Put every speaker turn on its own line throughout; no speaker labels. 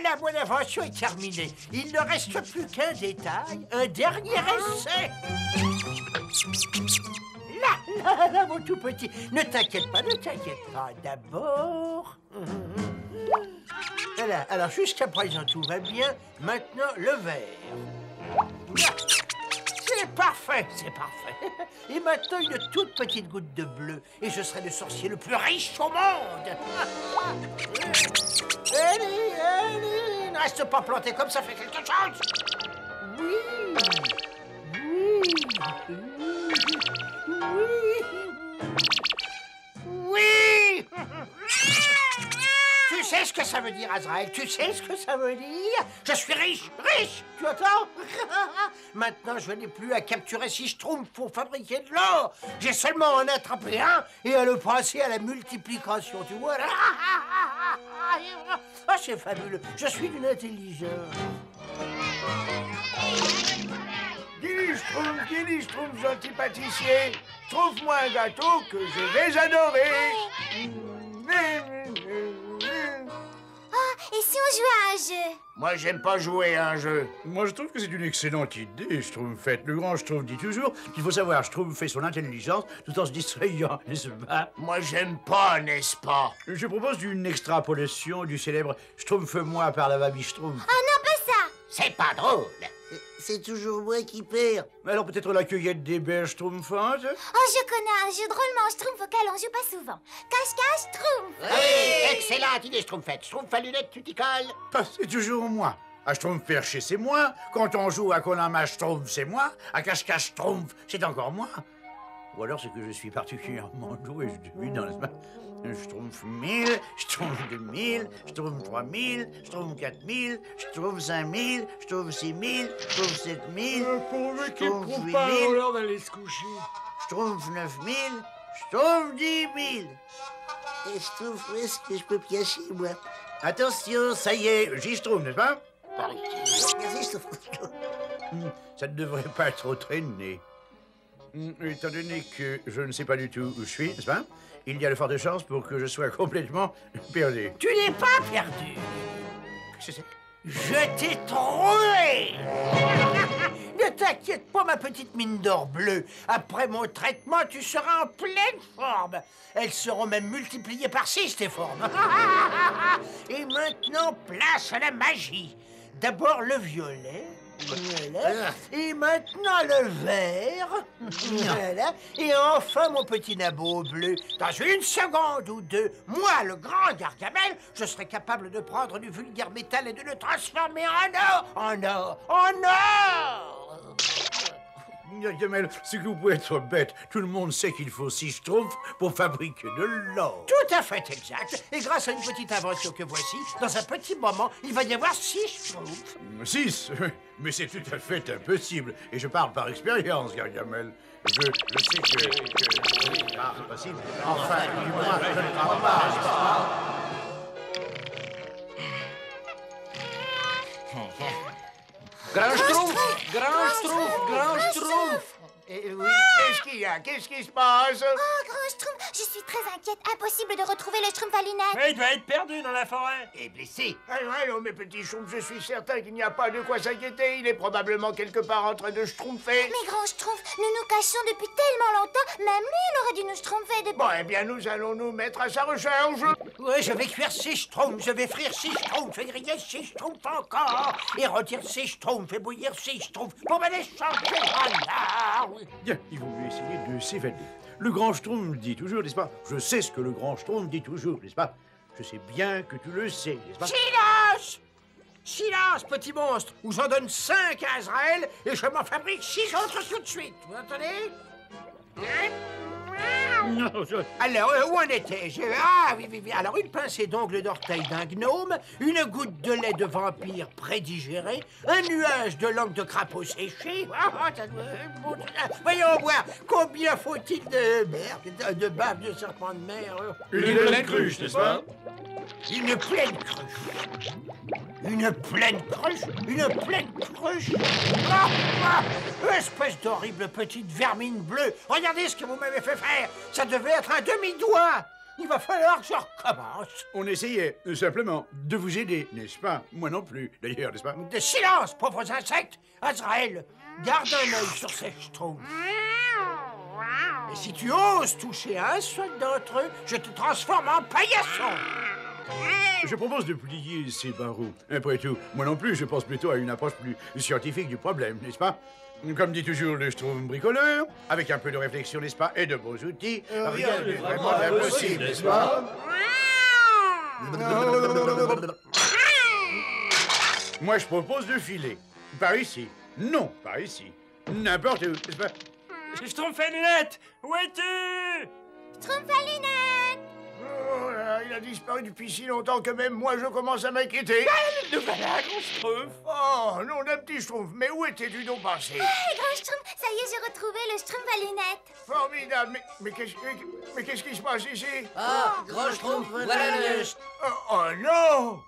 Voilà, mon invention est terminée. Il ne reste plus qu'un détail, un dernier essai. Là, mon tout petit. Ne t'inquiète pas, ne t'inquiète pas. D'abord... Voilà, alors jusqu'à présent, tout va bien. Maintenant, le vert. C'est parfait, c'est parfait. Et maintenant, une toute petite goutte de bleu. Et je serai le sorcier le plus riche au monde. Allez, ne reste pas planté comme ça, fait quelque chose. Oui. Tu sais ce que ça veut dire, Azraël? Tu sais ce que ça veut dire? Je suis riche, riche, tu entends? Maintenant, je n'ai plus à capturer si je trouve pour fabriquer de l'or. J'ai seulement à en attraper un et à le passer à la multiplication, tu vois? Ah, c'est fabuleux. Je suis d'une intelligence.
Guili, Schtroumpf, gentil pâtissier, trouve-moi un gâteau que je vais adorer.
Et si on jouait à un jeu?
Moi, j'aime pas jouer à un jeu.
Moi, je trouve que c'est une excellente idée, Schtroumpfette. Le grand Schtroumpf dit toujours qu'il faut savoir Schtroumpfer son intelligence tout en se distrayant, n'est-ce pas?
Moi, j'aime pas, n'est-ce pas?
Je propose une extrapolation du célèbre Schtroumpfe-moi par la Baby Schtroumpf.
Oh non, pas ça!
C'est pas drôle.
C'est toujours moi qui perds.
Alors peut-être la cueillette des baies Schtroumpfantes?
Oh, je connais un jeu drôlement Schtroumpf auquel on joue pas souvent. Cache-cache, Schtroumpf!
Oui, excellente idée, Schtroumpfette. Schtroumpf à lunettes, tu t'y colles.
Ah, c'est toujours moi. À Schtroumpf perché, c'est moi. Quand on joue à Konama Schtroumpf, c'est moi. À cache-cache Schtroumpf, c'est encore moi. Ou alors c'est que je suis particulièrement doué, je devine, n'est-ce pas? Schtroumpf 1000, Schtroumpf 2000, Schtroumpf 3000, Schtroumpf 4000, Schtroumpf 5000, Schtroumpf 6000, Schtroumpf 7000,
Pourvu qu'il
Schtroumpf
trouve pas
8000,
l'heure d'aller se coucher.
Schtroumpf 9000, Schtroumpf 10 000.
Et je trouve où est-ce que je peux piocher, moi?
Attention, ça y est, j'y Schtroumpf, n'est-ce pas?
Merci, Schtroumpf.
Ça ne devrait pas trop traîner. Étant donné que je ne sais pas du tout où je suis, n'est-ce pas? Il y a de fortes chances pour que je sois complètement perdu.
Tu n'es pas perdu. Je t'ai trouvé. Ne t'inquiète pas, ma petite mine d'or bleue. Après mon traitement, tu seras en pleine forme. Elles seront même multipliées par 6, tes formes. Et maintenant, place à la magie. D'abord le violet. Voilà. Et maintenant le vert. Voilà. Et enfin mon petit nabot bleu. Dans une seconde ou deux, moi, le grand Gargamel, je serai capable de prendre du vulgaire métal et de le transformer en or. En or. En or.
Gargamel, c'est que vous pouvez être bête. Tout le monde sait qu'il faut 6 Schtroumpfs pour fabriquer de l'or.
Tout à fait exact. Et grâce à une petite invention que voici, dans un petit moment, il va y avoir 6 Schtroumpfs.
6? Mais c'est tout à fait impossible. Et je parle par expérience, Gargamel. Je sais que c'est pas possible. Enfin, du moins, je ne crois pas.
Grand Schtroumpf, grand Schtroumpf, grand Schtroumpf.
Oui.
Qu'est-ce qu'il y a? Qu'est-ce qui se passe?
Oh, grand Schtroumpf, je suis très inquiète. Impossible de retrouver le Schtroumpf à lunettes.
Mais il doit être perdu dans la forêt.
Et blessé.
Allons, mes petits Schtroumpfs, je suis certain qu'il n'y a pas de quoi s'inquiéter. Il est probablement quelque part en train de schtroumpfer.
Mais grand Schtroumpf, nous nous cachons depuis tellement longtemps. Même lui, il aurait dû nous schtroumpfer depuis...
Bon, eh bien, nous allons nous mettre à sa recherche.
Oui, je vais cuire 6 Schtroumpfs, je vais frire 6 Schtroumpfs, et griller 6 Schtroumpfs encore, et rôtir 6 Schtroumpfs, et bouillir 6 Schtroumpfs, pour me les chanter en or.
Bien, il vaut mieux essayer de s'évader. Le grand Schtroumpf dit toujours, n'est-ce pas? Je sais ce que le grand Schtroumpf dit toujours, n'est-ce pas? Je sais bien que tu le sais, n'est-ce pas?
Silence! Silence, petit monstre, ou j'en donne 5 à Azraël, et je m'en fabrique 6 autres tout de suite, vous entendez?
Non,
Alors, où en étais-je? Ah, oui. Alors, une pincée d'ongles d'orteil d'un gnome, une goutte de lait de vampire prédigéré, un nuage de langue de crapaud séché. Voyons voir, combien faut-il de merde, de bave de serpent de mer?
Une pleine cruche, n'est-ce pas?
Une pleine cruche. Une pleine cruche? Une pleine cruche? Espèce d'horrible petite vermine bleue. Regardez ce que vous m'avez fait faire. Ça devait être un demi-doigt. Il va falloir que je recommence.
On essayait, simplement, de vous aider, n'est-ce pas? Moi non plus, d'ailleurs, n'est-ce pas?
De silence, pauvres insectes. Azraël, garde un œil sur ces schtroumpfs. Et si tu oses toucher un seul d'entre eux, je te transforme en paillasson.
Je propose de plier ces barreaux. Après tout, moi non plus, je pense plutôt à une approche plus scientifique du problème, n'est-ce pas? Comme dit toujours le Schtroumpf bricoleur, avec un peu de réflexion, n'est-ce pas, et de bons outils, rien n'est vraiment impossible, n'est-ce pas? Moi, je propose de filer. Par ici. Non, par ici. N'importe où, n'est-ce pas?
Schtroumpf à lunettes, où es-tu?
Schtroumpf à lunettes.
Oh là, il a disparu depuis si longtemps que même moi je commence à m'inquiéter.
Le voilà, gros Schtroumpf.
Oh, non d'un petit Schtroumpf, mais où étais-tu donc passé?
Hey, grand Schtroumpf, ça y est, j'ai retrouvé le Schtroumpf à lunettes.
Formidable, mais qu'est-ce qui se passe ici?
Ah, grand Schtroumpf, voilà le...
Oh non!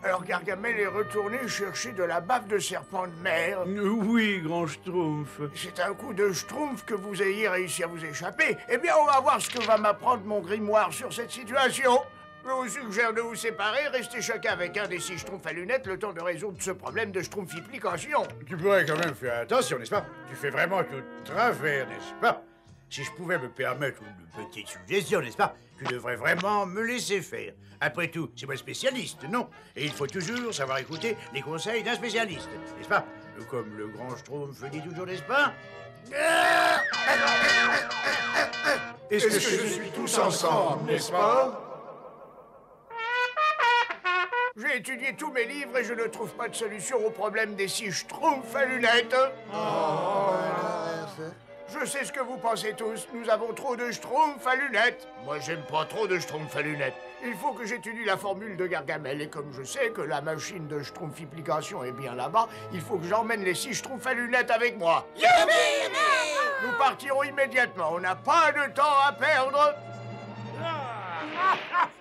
Alors Gargamel est retourné chercher de la bave de serpent de mer.
Oui, grand Schtroumpf.
C'est un coup de Schtroumpf que vous ayez réussi à vous échapper. Eh bien, on va voir ce que va m'apprendre mon grimoire sur cette situation. Je vous suggère de vous séparer, restez chacun avec un des 6 Schtroumpfs à lunettes le temps de résoudre ce problème de Schtroumpfiplication.
Tu pourrais quand même faire attention, n'est-ce pas? Tu fais vraiment tout travers, n'est-ce pas? Si je pouvais me permettre une petite suggestion, n'est-ce pas? Tu devrais vraiment me laisser faire. Après tout, c'est moi le spécialiste, non? Et il faut toujours savoir écouter les conseils d'un spécialiste, n'est-ce pas? Comme le grand Schtroumpf dit toujours, n'est-ce pas?
Est-ce que je suis tous ensemble, n'est-ce pas? J'ai étudié tous mes livres et je ne trouve pas de solution au problème des 6 Schtroumpfs à lunettes. Je sais ce que vous pensez tous. Nous avons trop de Schtroumpfs à lunettes. Moi, j'aime pas trop de Schtroumpfs à lunettes. Il faut que j'étudie la formule de Gargamel. Et comme je sais que la machine de Schtroumpfiplication est bien là-bas, il faut que j'emmène les 6 Schtroumpfs à lunettes avec moi. Nous partirons immédiatement. On n'a pas de temps à perdre.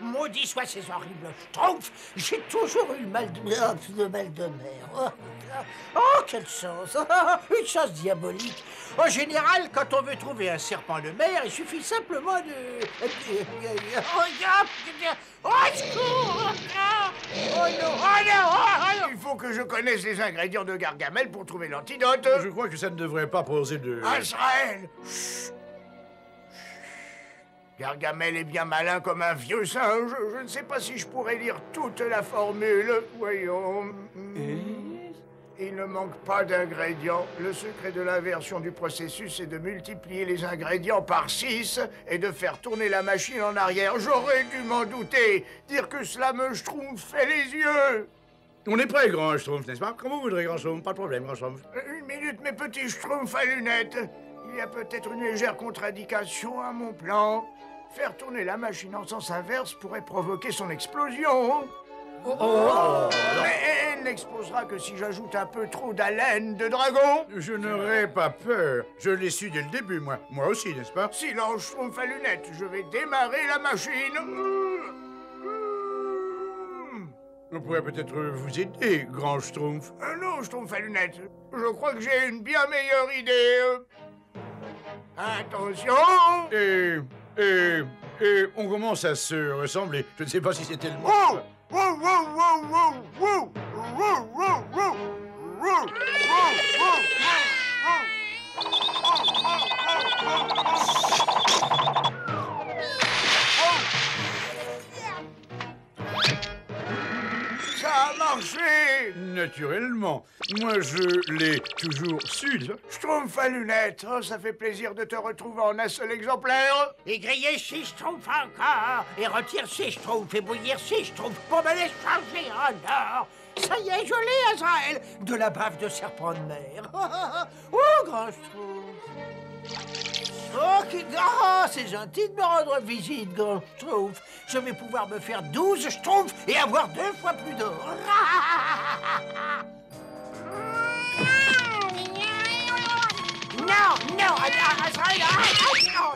Maudit soient ces horribles schtroumpfs. J'ai toujours eu le mal de mer. Oh, quelle chance. Une chance diabolique. En général, quand on veut trouver un serpent de mer, il suffit simplement de... Oh, secours! Oh non! Oh non!
Il faut que je connaisse les ingrédients de Gargamel pour trouver l'antidote.
Je crois que ça ne devrait pas poser de...
Azraël! Chut. Gargamel est bien malin comme un vieux singe. Je ne sais pas si je pourrais lire toute la formule. Voyons. Il ne manque pas d'ingrédients. Le secret de l'inversion du processus est de multiplier les ingrédients par 6 et de faire tourner la machine en arrière. J'aurais dû m'en douter. Dire que cela me schtroumpfait les yeux.
On est prêt, grand Schtroumpf, n'est-ce pas? Comme vous voudrez, grand Schtroumpf. Pas de problème, grand Schtroumpf.
Une minute, mes petits schtroumpfs à lunettes. Il y a peut-être une légère contre-indication à mon plan. Faire tourner la machine en sens inverse pourrait provoquer son explosion. Mais elle n'explosera que si j'ajoute un peu trop d'haleine de dragon.
Je n'aurais pas peur. Je l'ai su dès le début, moi. Moi aussi, n'est-ce pas?
Silence, Schtroumpf à lunettes. Je vais démarrer la machine.
On pourrait peut-être vous aider, grand Schtroumpf.
Non, Schtroumpf à lunettes. Je crois que j'ai une bien meilleure idée. Attention.
Et on commence à se ressembler. Je ne sais pas si c'était le mot.
Wow! Wow, wow, wow, wow, wow! Wow, wow, wow! Wow, wow, Ça a marché!
Naturellement. Moi, je l'ai toujours su.
Schtroumpf à lunettes. Oh, ça fait plaisir de te retrouver en un seul exemplaire.
Et griller 6 schtroumpfs encore. Et retire 6 schtroumpfs et bouillir 6 schtroumpfs pour me les changer en or. Ça y est, je l'ai, Azraël. De la bave de serpent de mer. Oh, grand Schtroumpf. Oh, c'est gentil de me rendre visite, grand Schtroumpf. Je vais pouvoir me faire 12 schtroumpfs et avoir 2 fois plus d'or. Non, non, Azraël, non.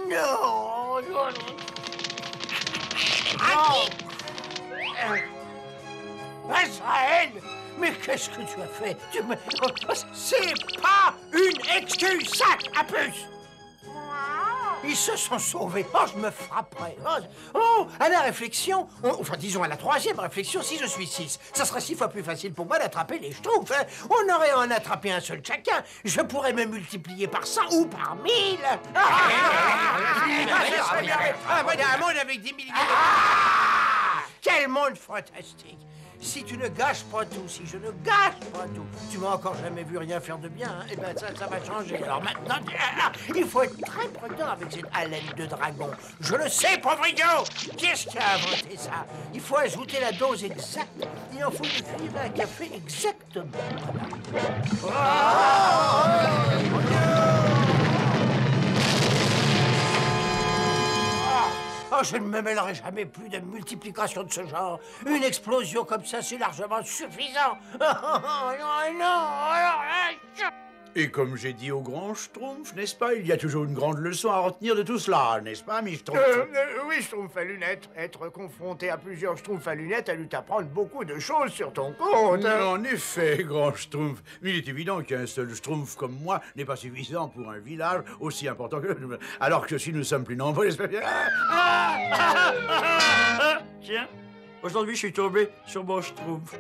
Non, non. Azraël, mais qu'est-ce que tu as fait? C'est pas une excuse, sac à puce. Ils se sont sauvés. Oh, je me frapperai. Oh, à la réflexion, enfin disons à la troisième réflexion, si je suis 6, ça sera 6 fois plus facile pour moi d'attraper les schtroumpfs. Hein. On aurait en attrapé un seul chacun. Je pourrais me multiplier par 100 ou par 1000. Un monde avec 10 millions de... Quel monde fantastique! Si tu ne gâches pas tout, si je ne gâche pas tout, tu m'as encore jamais vu rien faire de bien, hein? Eh ben ça va changer. Alors maintenant, il faut être très prudent avec cette haleine de dragon. Je le sais, pauvre idiot! Qu'est-ce qui a inventé ça? Il faut ajouter la dose exacte. Il en faut une cuillère à café exactement. Oh, je ne me mêlerai jamais plus de multiplication de ce genre. Une explosion comme ça, c'est largement suffisant.
Et comme j'ai dit au grand Schtroumpf, n'est-ce pas, il y a toujours une grande leçon à retenir de tout cela, n'est-ce pas, mi Schtroumpf?
Oui, Schtroumpf à lunettes. Être confronté à plusieurs Schtroumpfs à lunettes a dû t'apprendre beaucoup de choses sur ton compte.
En effet, grand Schtroumpf. Mais il est évident qu'un seul Schtroumpf comme moi n'est pas suffisant pour un village aussi important que... Alors que si nous sommes plus nombreux, n'est-ce pas bien?
Tiens, aujourd'hui je suis tombé sur mon Schtroumpf.